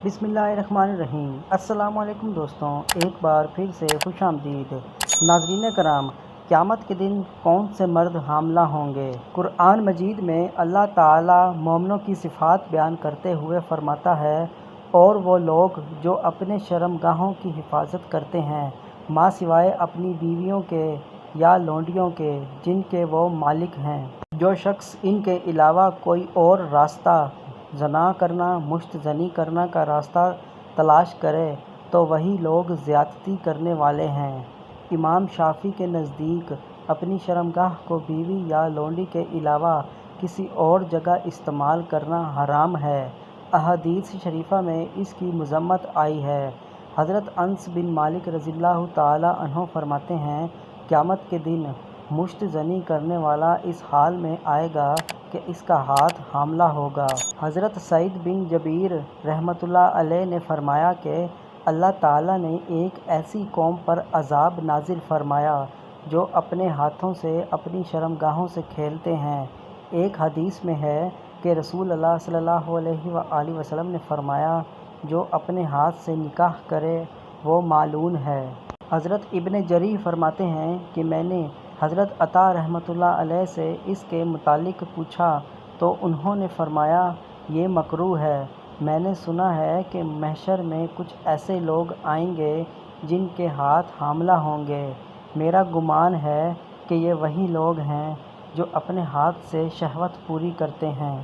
بسم اللہ الرحمن الرحیم۔ السلام علیکم دوستوں، ایک بار پھر سے خوش آمدید۔ ناظرین کرام، قیامت کے دن کون سے مرد حاملہ ہوں گے؟ قرآن مجید میں اللہ تعالیٰ مومنوں کی صفات بیان کرتے ہوئے فرماتا ہے، اور وہ لوگ جو اپنے شرمگاہوں کی حفاظت کرتے ہیں ماں سوائے اپنی بیویوں کے یا لونڈیوں کے جن کے وہ مالک ہیں۔ جو شخص ان کے علاوہ کوئی اور راستہ زنا کرنا، مشت زنی کرنا کا راستہ تلاش کرے تو وہی لوگ زیادتی کرنے والے ہیں۔ امام شافعی کے نزدیک اپنی شرمگاہ کو بیوی یا لونڈی کے علاوہ کسی اور جگہ استعمال کرنا حرام ہے۔ احادیث شریفہ میں اس کی مذمت آئی ہے۔ حضرت انس بن مالک رضی اللہ تعالیٰ عنہ فرماتے ہیں، قیامت کے دن مشت زنی کرنے والا اس حال میں آئے گا کہ اس کا ہاتھ حاملہ ہوگا۔ حضرت سعید بن جبیر رحمۃ اللہ علیہ نے فرمایا کہ اللہ تعالیٰ نے ایک ایسی قوم پر عذاب نازل فرمایا جو اپنے ہاتھوں سے اپنی شرمگاہوں سے کھیلتے ہیں۔ ایک حدیث میں ہے کہ رسول اللہ صلی اللہ علیہ وآلہ وسلم نے فرمایا، جو اپنے ہاتھ سے نکاح کرے وہ مالعون ہے۔ حضرت ابن جریح فرماتے ہیں کہ میں نے حضرت عطا رحمۃ اللہ علیہ سے اس کے متعلق پوچھا تو انہوں نے فرمایا، یہ مکروہ ہے۔ میں نے سنا ہے کہ محشر میں کچھ ایسے لوگ آئیں گے جن کے ہاتھ حاملہ ہوں گے۔ میرا گمان ہے کہ یہ وہی لوگ ہیں جو اپنے ہاتھ سے شہوت پوری کرتے ہیں۔